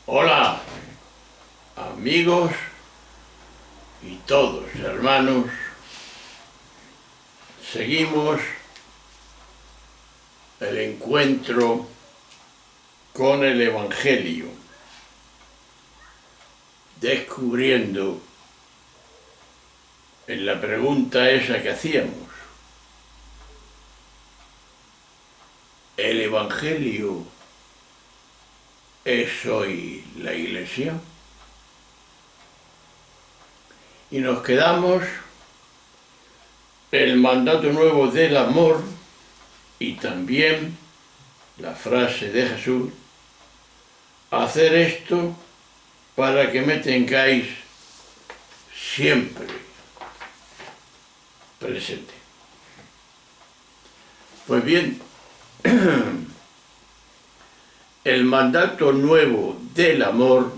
Hola, amigos y todos hermanos, seguimos el encuentro con el Evangelio, descubriendo en la pregunta esa que hacíamos, ¿el Evangelio es hoy la Iglesia? Y nos quedamos el mandato nuevo del amor y también la frase de Jesús: hacer esto para que me tengáis siempre presente. Pues bien, el mandato nuevo del amor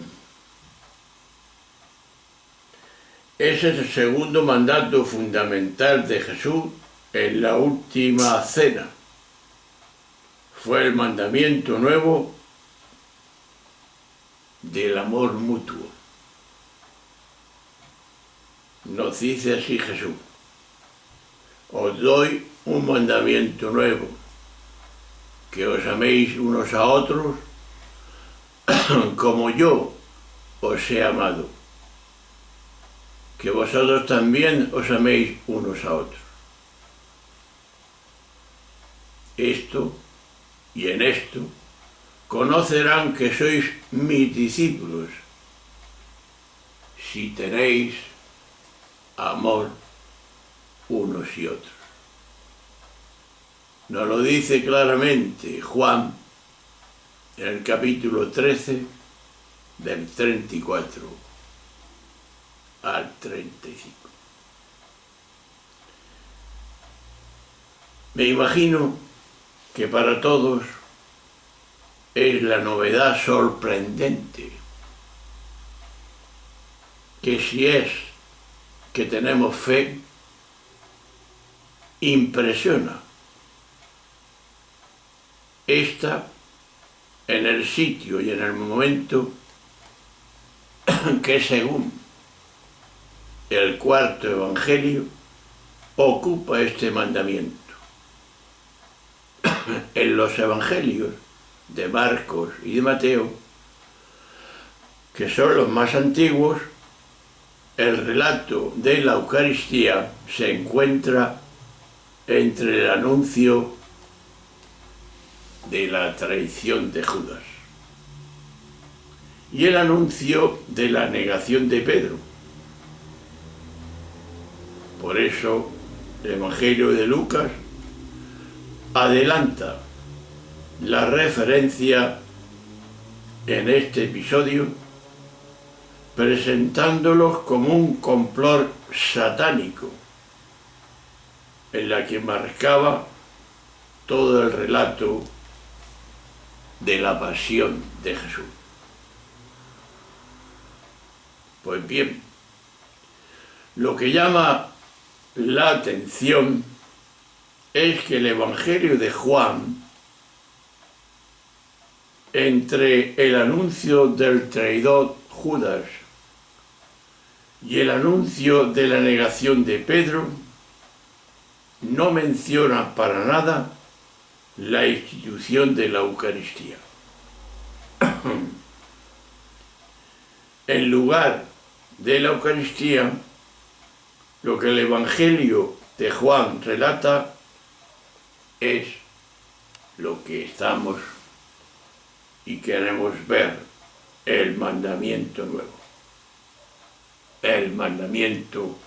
es el segundo mandato fundamental de Jesús en la última cena. Fue el mandamiento nuevo del amor mutuo. Nos dice así Jesús: os doy un mandamiento nuevo, que os améis unos a otros como yo os he amado, que vosotros también os améis unos a otros. Esto, y en esto, conocerán que sois mis discípulos, si tenéis amor unos y otros. Nos lo dice claramente Juan en el capítulo 13, del 34 al 35. Me imagino que para todos es la novedad sorprendente que si es que tenemos fe, impresiona. Esta en el sitio y en el momento que según el cuarto evangelio ocupa este mandamiento. En los evangelios de Marcos y de Mateo, que son los más antiguos, el relato de la Eucaristía se encuentra entre el anuncio de la traición de Judas y el anuncio de la negación de Pedro. Por eso el Evangelio de Lucas adelanta la referencia en este episodio, presentándolos como un complot satánico, en la que marcaba todo el relato de la pasión de Jesús. Pues bien, lo que llama la atención es que el Evangelio de Juan, entre el anuncio del traidor Judas y el anuncio de la negación de Pedro, no menciona para nada la institución de la Eucaristía. En lugar de la Eucaristía, lo que el Evangelio de Juan relata es lo que estamos y queremos ver: el mandamiento nuevo, el mandamiento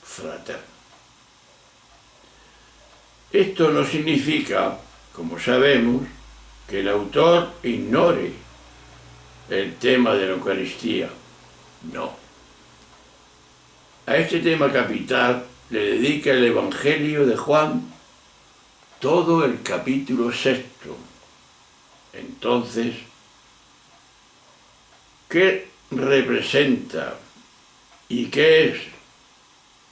fraterno. Esto no significa, como sabemos, que el autor ignore el tema de la Eucaristía. No. A este tema capital le dedica el Evangelio de Juan todo el capítulo 6. Entonces, ¿qué representa y qué es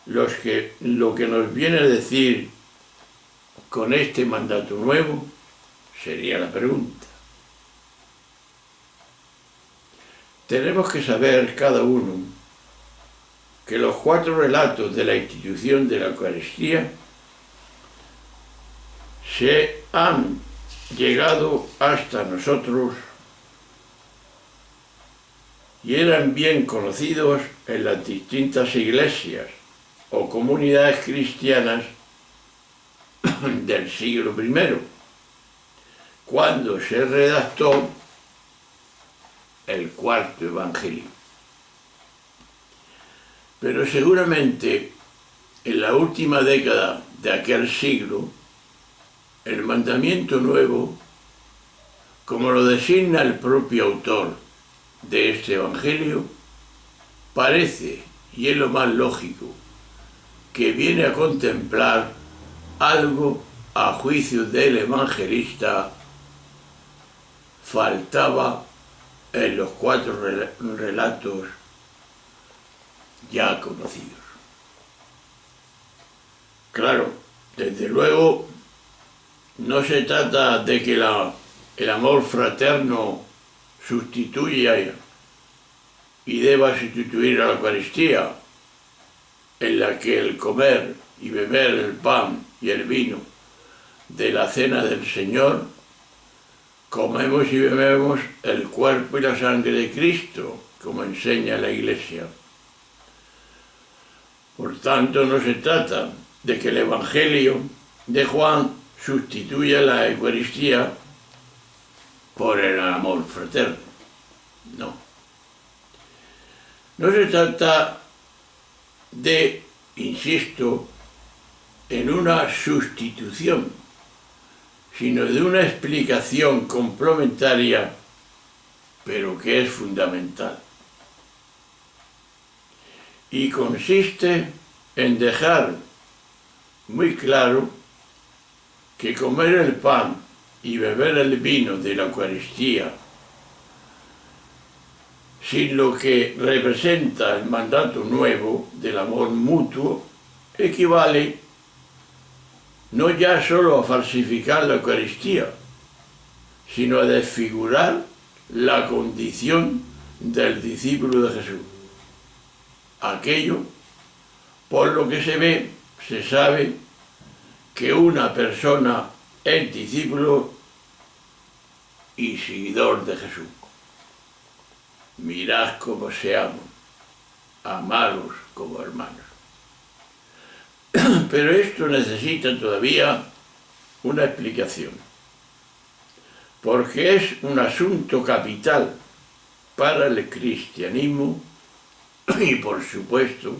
lo que nos viene a decir con este mandato nuevo? Sería la pregunta. tenemos que saber cada uno que los 4 relatos de la institución de la Eucaristía se han llegado hasta nosotros y eran bien conocidos en las distintas iglesias o comunidades cristianas del siglo I, cuando se redactó el cuarto Evangelio. Pero seguramente en la última década de aquel siglo, el mandamiento nuevo, como lo designa el propio autor de este Evangelio, parece, y es lo más lógico, que viene a contemplar algo a juicio del evangelista faltaba en los 4 relatos ya conocidos. Claro, desde luego, no se trata de que el amor fraterno sustituya y deba sustituir a la Eucaristía, en la que el comer y beber el pan y el vino de la cena del Señor, comemos y bebemos el cuerpo y la sangre de Cristo, como enseña la Iglesia. Por tanto, no se trata de que el Evangelio de Juan sustituya la Eucaristía por el amor fraterno. No. No se trata de, insisto, en una sustitución, sino de una explicación complementaria, pero que es fundamental. Y consiste en dejar muy claro que comer el pan y beber el vino de la Eucaristía, sin lo que representa el mandato nuevo del amor mutuo, equivale no ya solo a falsificar la Eucaristía, sino a desfigurar la condición del discípulo de Jesús. Aquello por lo que se ve, se sabe que una persona es discípulo y seguidor de Jesús. Mirad cómo se aman, amaros como hermanos. Pero esto necesita todavía una explicación, porque es un asunto capital para el cristianismo y, por supuesto,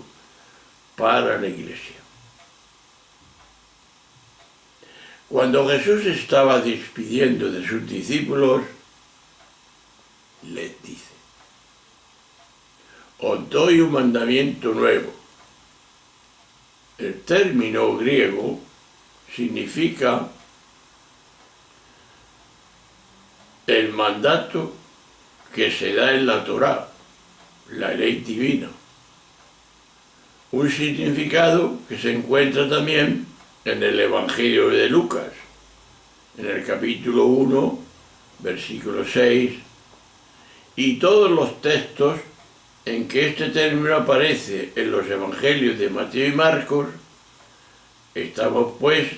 para la Iglesia. Cuando Jesús estaba despidiendo de sus discípulos, les dice: os doy un mandamiento nuevo. El término griego significa el mandato que se da en la Torá, la ley divina. Un significado que se encuentra también en el Evangelio de Lucas, en el capítulo 1, versículo 6, y todos los textos en que este término aparece en los Evangelios de Mateo y Marcos. Estamos, pues,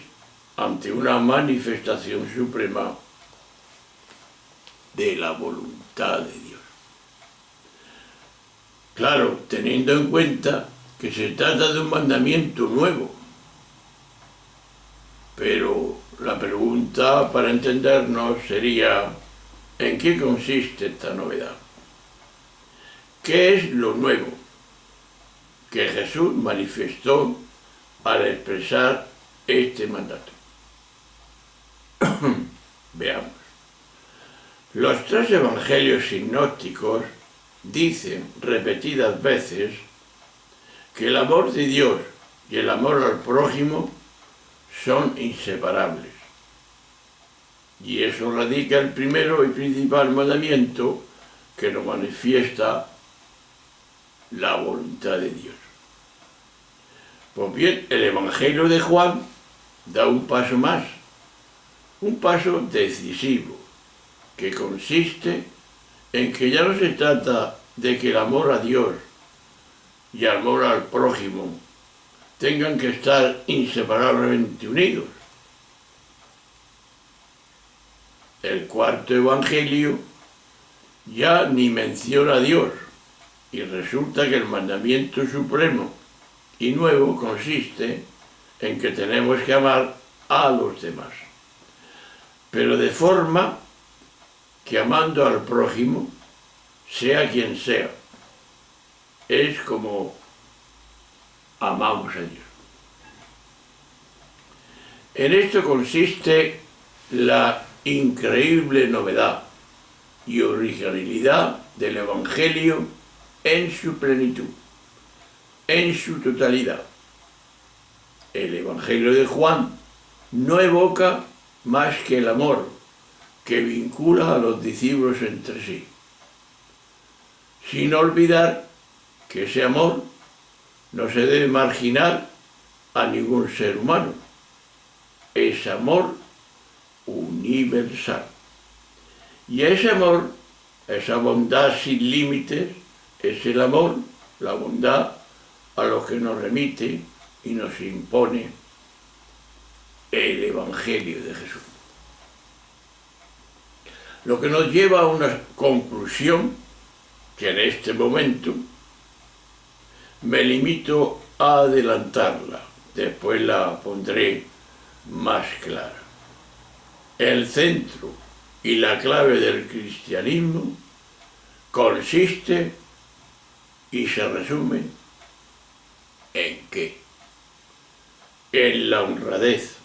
ante una manifestación suprema de la voluntad de Dios. Claro, teniendo en cuenta que se trata de un mandamiento nuevo. Pero la pregunta para entendernos sería: ¿en qué consiste esta novedad? ¿Qué es lo nuevo que Jesús manifestó al expresar este mandato? Veamos. Los 3 evangelios sinópticos dicen repetidas veces que el amor de Dios y el amor al prójimo son inseparables. Y eso radica el primero y principal mandamiento que nos manifiesta la voluntad de Dios. Pues bien, el Evangelio de Juan da un paso más, un paso decisivo, que consiste en que ya no se trata de que el amor a Dios y el amor al prójimo tengan que estar inseparablemente unidos. El cuarto evangelio ya ni menciona a Dios y resulta que el mandamiento supremo y nuevo consiste en que tenemos que amar a los demás, pero de forma que amando al prójimo, sea quien sea, es como amamos a Dios. En esto consiste la increíble novedad y originalidad del Evangelio en su plenitud, en su totalidad. El Evangelio de Juan no evoca más que el amor que vincula a los discípulos entre sí, sin olvidar que ese amor no se debe marginar a ningún ser humano. Es amor universal. Y ese amor, esa bondad sin límites, es el amor, la bondad a los que nos remite y nos impone el Evangelio de Jesús. Lo que nos lleva a una conclusión que en este momento me limito a adelantarla, después la pondré más clara. El centro y la clave del cristianismo consiste y se resume ¿en qué? En la honradez,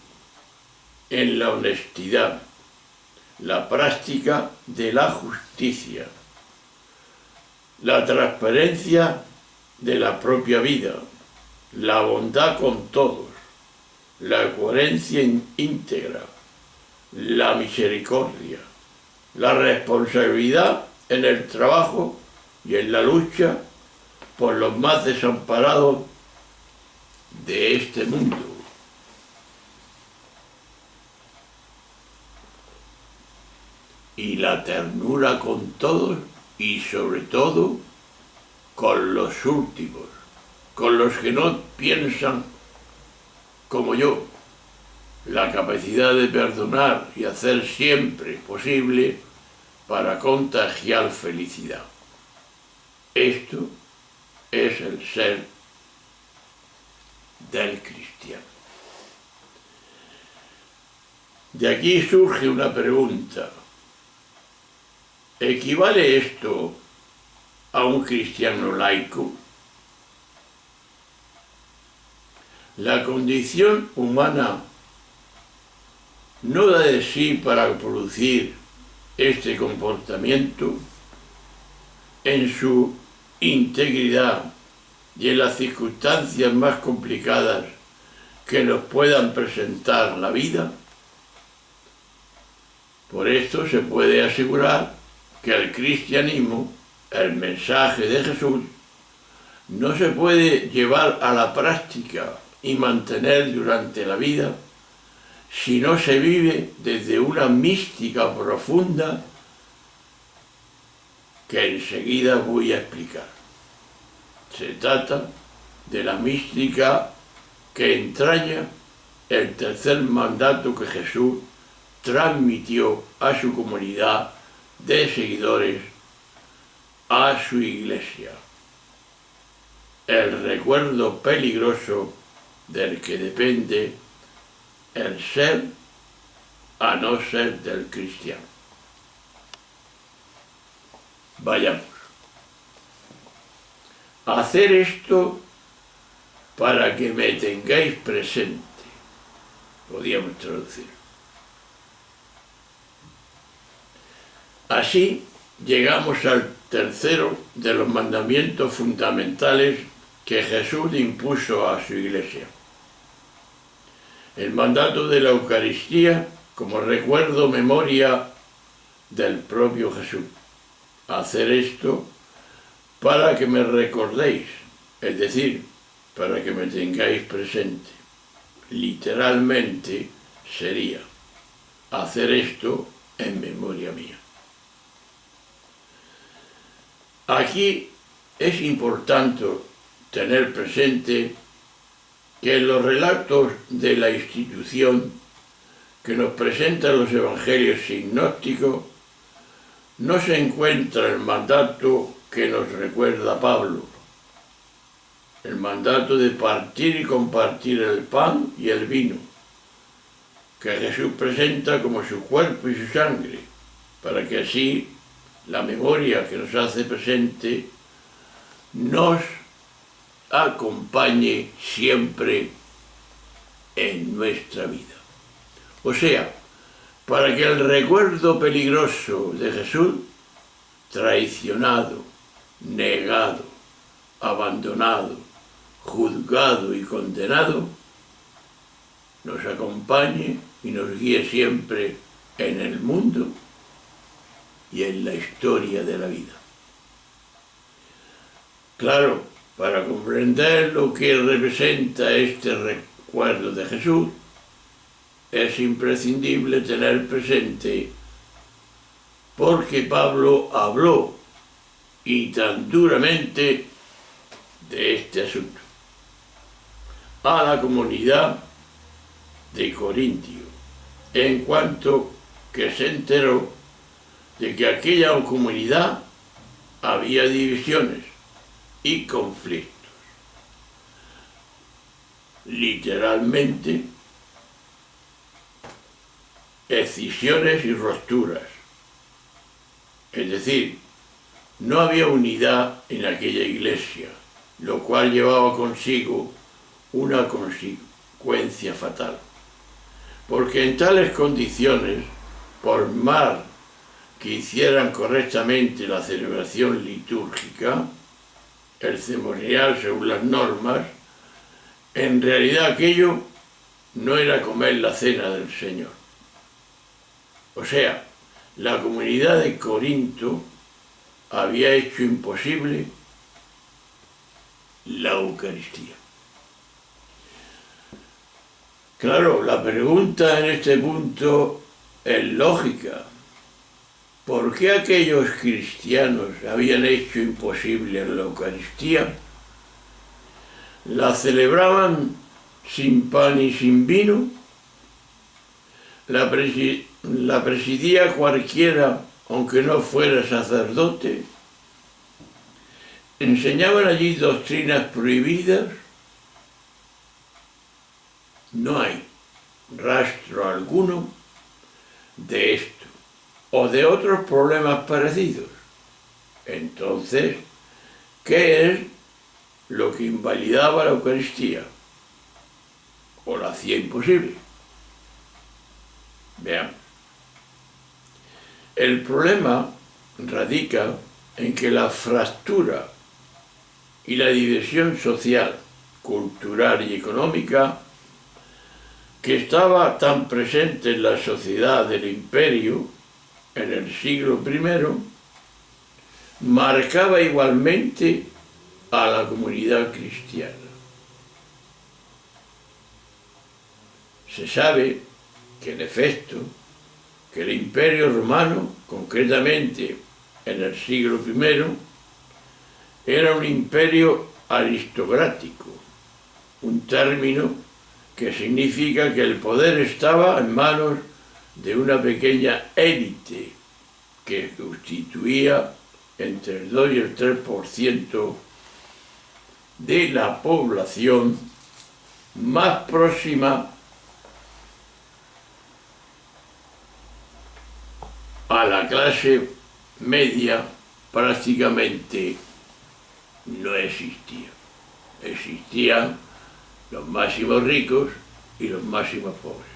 en la honestidad, la práctica de la justicia, la transparencia de la propia vida, la bondad con todos, la coherencia íntegra, la misericordia, la responsabilidad en el trabajo y en la lucha por los más desamparados de este mundo. Y la ternura con todos y sobre todo con los últimos, con los que no piensan como yo. La capacidad de perdonar y hacer siempre posible para contagiar felicidad. Esto es el ser del cristiano. De aquí surge una pregunta. ¿Equivale esto a un cristiano laico? La condición humana no da de sí para producir este comportamiento en su integridad y en las circunstancias más complicadas que nos puedan presentar la vida. Por esto se puede asegurar que el cristianismo, el mensaje de Jesús, no se puede llevar a la práctica y mantener durante la vida si no se vive desde una mística profunda que enseguida voy a explicar. Se trata de la mística que entraña el tercer mandato que Jesús transmitió a su comunidad de seguidores, a su iglesia. El recuerdo peligroso del que depende el ser a no ser del cristiano. Vayamos. Hacer esto para que me tengáis presente, podríamos traducir. Así llegamos al tercero de los mandamientos fundamentales que Jesús impuso a su iglesia. El mandato de la Eucaristía como recuerdo, memoria del propio Jesús. Hacer esto para que me recordéis, es decir, para que me tengáis presente. Literalmente sería hacer esto en memoria mía. Aquí es importante tener presente que en los relatos de la institución que nos presentan los evangelios sinópticos no se encuentra el mandato que nos recuerda Pablo, el mandato de partir y compartir el pan y el vino, que Jesús presenta como su cuerpo y su sangre, para que así la memoria que nos hace presente nos acompañe siempre en nuestra vida. O sea, para que el recuerdo peligroso de Jesús, traicionado, negado, abandonado, juzgado y condenado, nos acompañe y nos guíe siempre en el mundo y en la historia de la vida. Claro, para comprender lo que representa este recuerdo de Jesús, es imprescindible tener presente porque Pablo habló y tan duramente de este asunto a la comunidad de Corintio, en cuanto que se enteró de que aquella comunidad había divisiones y conflictos. Literalmente, escisiones y rupturas. Es decir, no había unidad en aquella iglesia, lo cual llevaba consigo una consecuencia fatal. Porque en tales condiciones, por más que hicieran correctamente la celebración litúrgica, el ceremonial según las normas, en realidad aquello no era comer la cena del Señor. O sea, la comunidad de Corinto había hecho imposible la Eucaristía. Claro, la pregunta en este punto es lógica. ¿Por qué aquellos cristianos habían hecho imposible la Eucaristía? ¿La celebraban sin pan y sin vino? ¿La presidía cualquiera, aunque no fuera sacerdote? ¿Enseñaban allí doctrinas prohibidas? No hay rastro alguno de esto o de otros problemas parecidos. Entonces, ¿qué es lo que invalidaba la Eucaristía o la hacía imposible? Veamos. El problema radica en que la fractura y la división social, cultural y económica que estaba tan presente en la sociedad del imperio en el siglo I, marcaba igualmente a la comunidad cristiana. Se sabe que en efecto, que el imperio romano, concretamente en el siglo I, era un imperio aristocrático, un término que significa que el poder estaba en manos de una pequeña élite que constituía entre el 2 y el 3% de la población más próxima a la clase media. Prácticamente no existía. Existían los máximos ricos y los máximos pobres.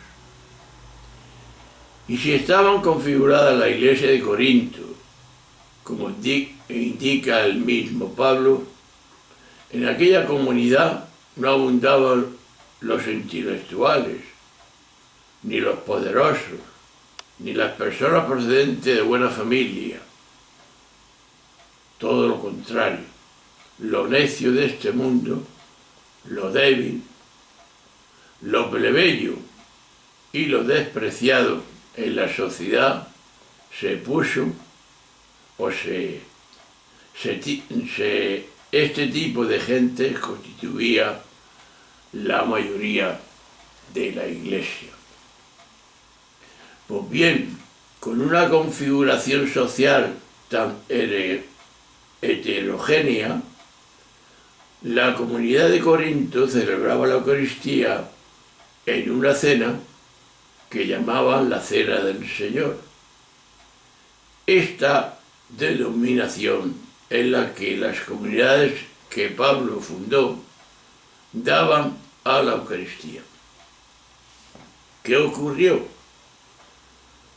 Y si estaban configuradas la iglesia de Corinto, como indica el mismo Pablo, en aquella comunidad no abundaban los intelectuales, ni los poderosos, ni las personas procedentes de buena familia. Todo lo contrario, lo necio de este mundo, lo débil, lo plebeyo y lo despreciado en la sociedad se puso o se este tipo de gente constituía la mayoría de la Iglesia. Pues bien, con una configuración social tan heterogénea, la comunidad de Corinto celebraba la Eucaristía en una cena que llamaban la Cena del Señor. Esta denominación es la que las comunidades que Pablo fundó daban a la Eucaristía. ¿Qué ocurrió?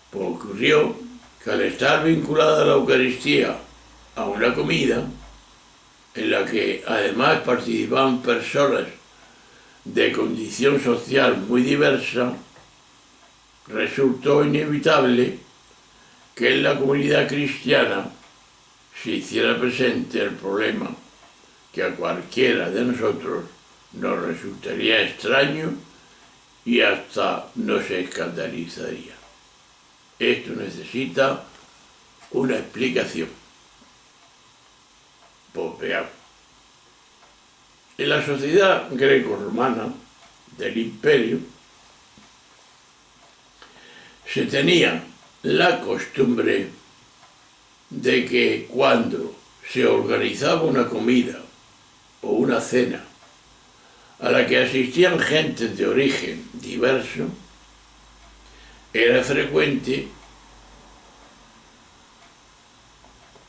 Pues ocurrió que al estar vinculada la Eucaristía a una comida, en la que además participaban personas de condición social muy diversa, resultó inevitable que en la comunidad cristiana se hiciera presente el problema que a cualquiera de nosotros nos resultaría extraño y hasta nos escandalizaría. Esto necesita una explicación. Pues veamos. En la sociedad greco-romana del Imperio se tenía la costumbre de que cuando se organizaba una comida o una cena a la que asistían gentes de origen diverso, era frecuente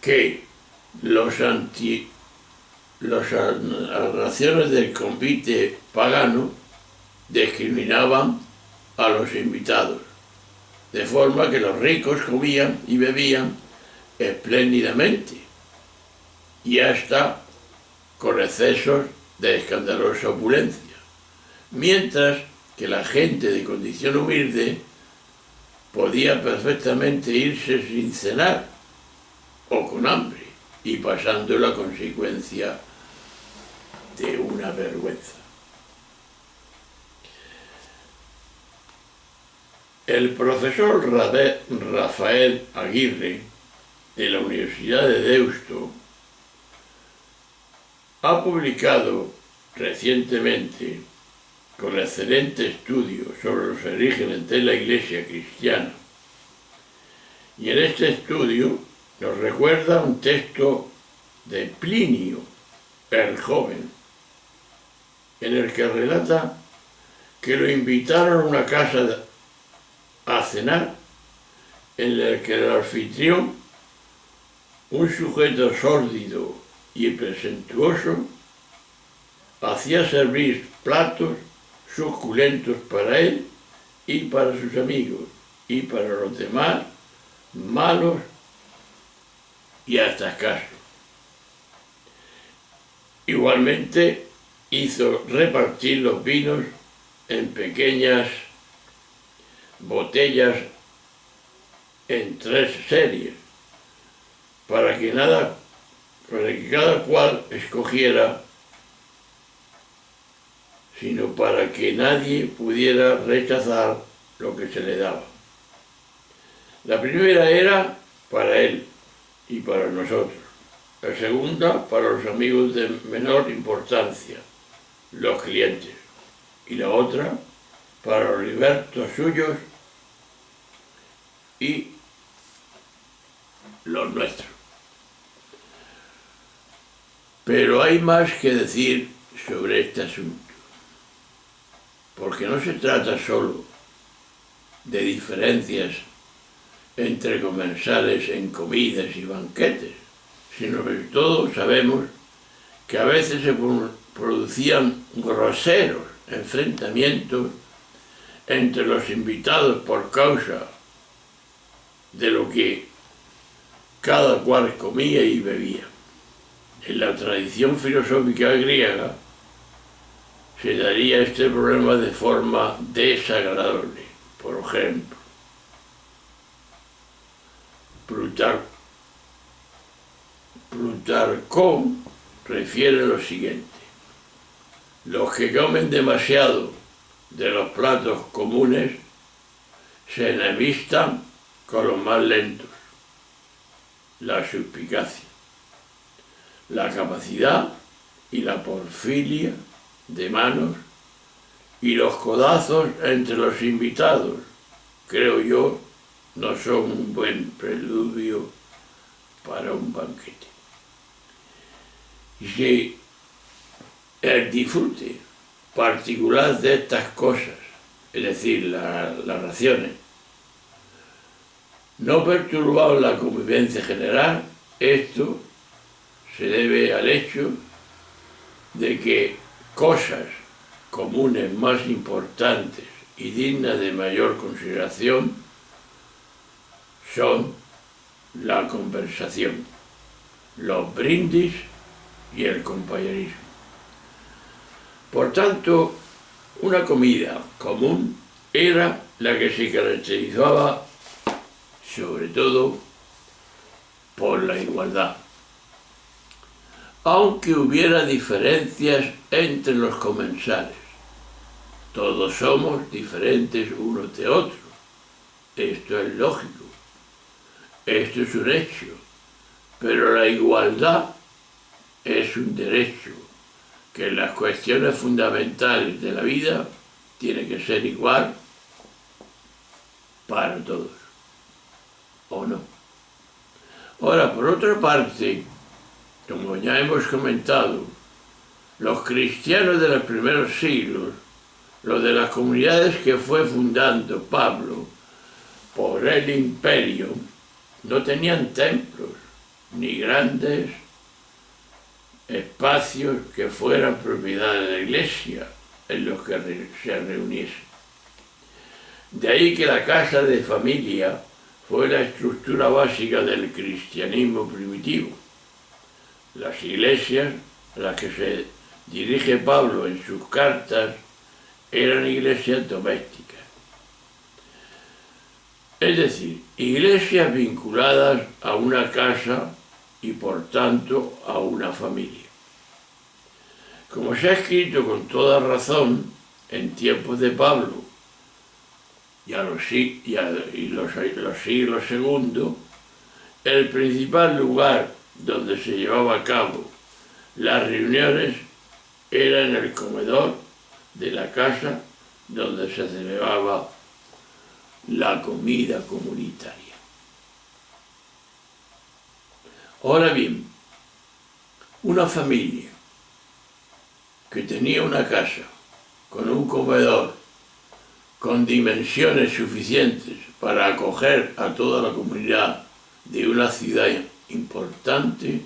que las naciones del convite pagano discriminaban a los invitados, de forma que los ricos comían y bebían espléndidamente y hasta con excesos de escandalosa opulencia, mientras que la gente de condición humilde podía perfectamente irse sin cenar o con hambre y pasando la consecuencia de una vergüenza. El profesor Rafael Aguirre, de la Universidad de Deusto, ha publicado recientemente, con excelente estudio sobre los orígenes de la Iglesia cristiana, y en este estudio nos recuerda un texto de Plinio el Joven, en el que relata que lo invitaron a una casa a cenar, en el que el anfitrión, un sujeto sórdido y presuntuoso, hacía servir platos suculentos para él y para sus amigos, y para los demás malos y hasta escasos. Igualmente hizo repartir los vinos en pequeñas botellas en 3 series, para que cada cual escogiera, sino para que nadie pudiera rechazar lo que se le daba. La primera era para él y para nosotros. La segunda para los amigos de menor importancia, los clientes. Y la otra para los libertos suyos y los nuestros. Pero hay más que decir sobre este asunto, porque no se trata solo de diferencias entre comensales en comidas y banquetes, sino sobre todo sabemos que a veces se producían groseros enfrentamientos entre los invitados por causa de lo que cada cual comía y bebía. En la tradición filosófica griega se daría este problema de forma desagradable. Por ejemplo, Plutarcón refiere lo siguiente: los que comen demasiado de los platos comunes se enemistan con los más lentos, la suspicacia. la capacidad y la porfilia de manos y los codazos entre los invitados, creo yo, no son un buen preludio para un banquete. Y si el disfrute particular de estas cosas, es decir, las raciones, no perturbaba la convivencia general, esto se debe al hecho de que cosas comunes más importantes y dignas de mayor consideración son la conversación, los brindis y el compañerismo. Por tanto, una comida común era la que se caracterizaba sobre todo por la igualdad. Aunque hubiera diferencias entre los comensales, todos somos diferentes unos de otros. Esto es lógico, esto es un hecho, pero la igualdad es un derecho, que en las cuestiones fundamentales de la vida tiene que ser igual para todos, ¿o no? Ahora, por otra parte, como ya hemos comentado, los cristianos de los primeros siglos, los de las comunidades que fue fundando Pablo por el imperio, no tenían templos ni grandes espacios que fueran propiedad de la iglesia en los que se reuniesen. De ahí que la casa de familia fue la estructura básica del cristianismo primitivo. Las iglesias a las que se dirige Pablo en sus cartas eran iglesias domésticas. Es decir, iglesias vinculadas a una casa y por tanto a una familia. Como se ha escrito con toda razón en tiempos de Pablo y los siglos segundos, el principal lugar donde se llevaba a cabo las reuniones era en el comedor de la casa donde se celebraba la comida comunitaria. Ahora bien, una familia que tenía una casa con un comedor con dimensiones suficientes para acoger a toda la comunidad de una ciudad importante,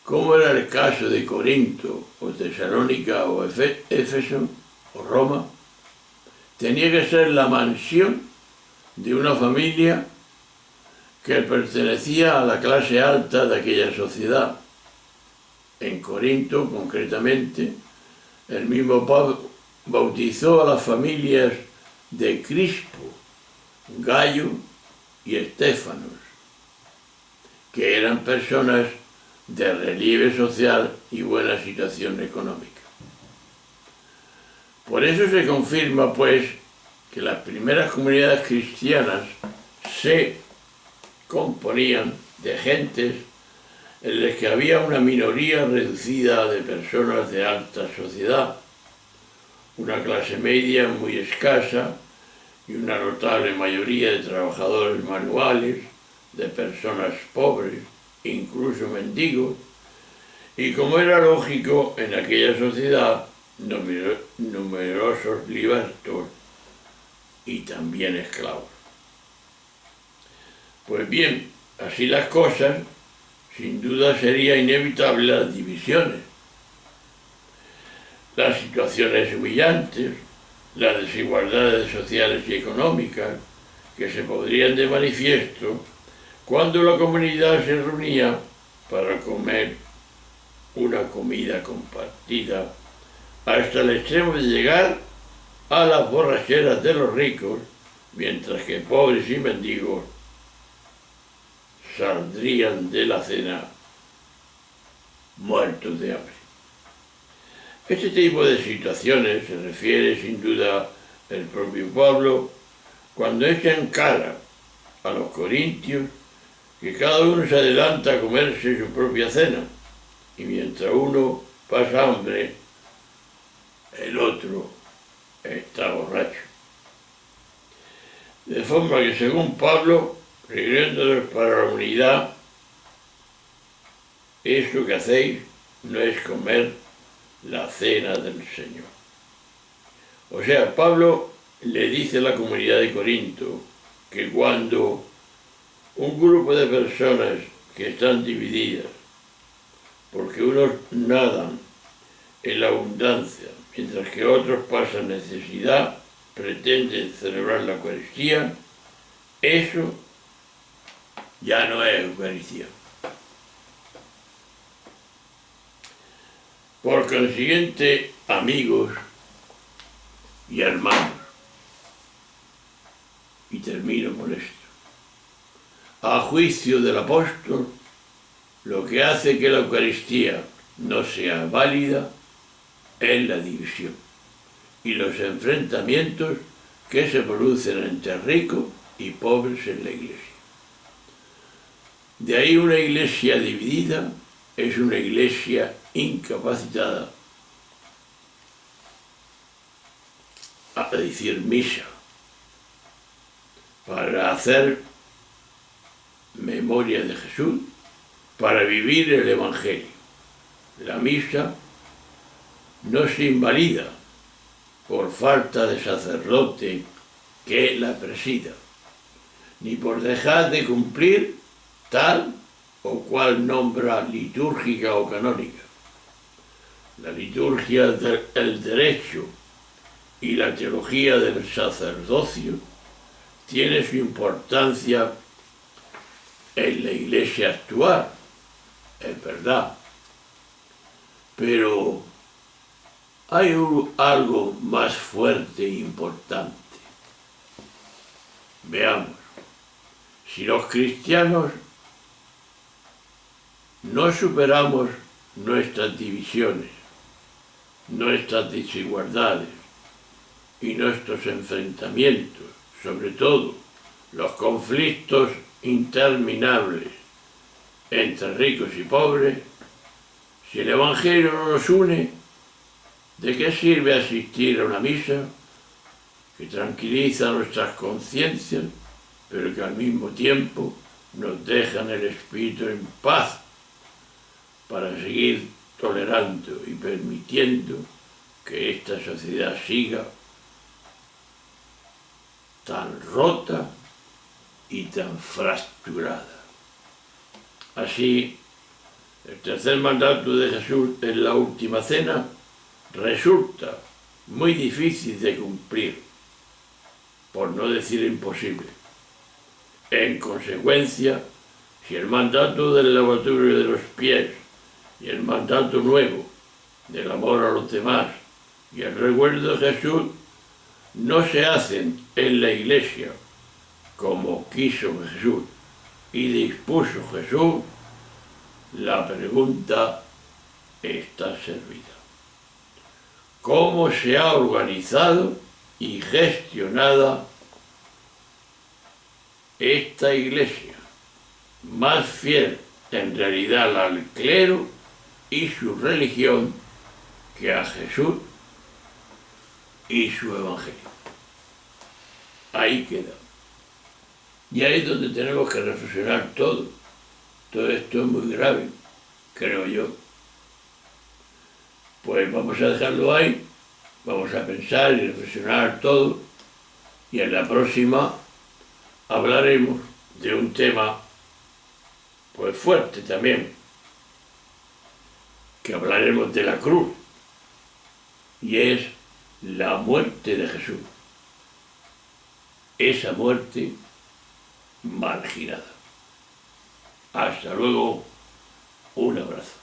como era el caso de Corinto o Tesalónica o Éfeso o Roma, tenía que ser la mansión de una familia que pertenecía a la clase alta de aquella sociedad. En Corinto, concretamente, el mismo Pablo bautizó a las familias de Crispo, Gayo y Estéfanos, que eran personas de relieve social y buena situación económica. Por eso se confirma, pues, que las primeras comunidades cristianas se componían de gentes en las que había una minoría reducida de personas de alta sociedad, una clase media muy escasa y una notable mayoría de trabajadores manuales, de personas pobres, incluso mendigos, y como era lógico en aquella sociedad, numerosos libertos y también esclavos. Pues bien, así las cosas, sin duda sería inevitable las divisiones, las situaciones humillantes, las desigualdades sociales y económicas que se podrían de manifiesto cuando la comunidad se reunía para comer una comida compartida, hasta el extremo de llegar a las borracheras de los ricos, mientras que pobres y mendigos saldrían de la cena muertos de hambre. Este tipo de situaciones se refiere sin duda el propio Pablo cuando echa en cara a los corintios que cada uno se adelanta a comerse su propia cena, y mientras uno pasa hambre, el otro está borracho. De forma que, según Pablo, reuniéndonos para la unidad, eso que hacéis no es comer la cena del Señor. O sea, Pablo le dice a la comunidad de Corinto que cuando un grupo de personas que están divididas, porque unos nadan en la abundancia, mientras que otros pasan necesidad, pretenden celebrar la Eucaristía, eso ya no es Eucaristía. Por consiguiente, amigos y hermanos, y termino con esto, a juicio del apóstol, lo que hace que la Eucaristía no sea válida es la división y los enfrentamientos que se producen entre ricos y pobres en la Iglesia. De ahí una Iglesia dividida es una Iglesia incapacitada a decir misa, para hacer memoria de Jesús, para vivir el Evangelio. La misa no se invalida por falta de sacerdote que la presida, ni por dejar de cumplir tal o cual norma litúrgica o canónica. La liturgia del derecho y la teología del sacerdocio tiene su importancia en la Iglesia actual, es verdad, pero hay algo más fuerte e importante. Veamos, si los cristianos no superamos nuestras divisiones, nuestras desigualdades y nuestros enfrentamientos, sobre todo los conflictos interminables entre ricos y pobres, si el Evangelio no nos une, ¿de qué sirve asistir a una misa que tranquiliza nuestras conciencias, pero que al mismo tiempo nos deja el espíritu en paz para seguir tolerando y permitiendo que esta sociedad siga tan rota y tan fracturada? Así, el tercer mandato de Jesús en la última cena resulta muy difícil de cumplir, por no decir imposible. En consecuencia, si el mandato del lavatorio de los pies y el mandato nuevo del amor a los demás y el recuerdo de Jesús no se hacen en la Iglesia como quiso Jesús y dispuso Jesús, la pregunta está servida. ¿Cómo se ha organizado y gestionada esta Iglesia, más fiel en realidad al clero y su religión que a Jesús y su Evangelio? Ahí queda. Y ahí es donde tenemos que reflexionar todo. Todo esto es muy grave, creo yo. Pues vamos a dejarlo ahí, vamos a pensar y reflexionar todo, y en la próxima hablaremos de un tema pues fuerte también, que hablaremos de la cruz, y es la muerte de Jesús. Esa muerte marginada. Hasta luego, un abrazo.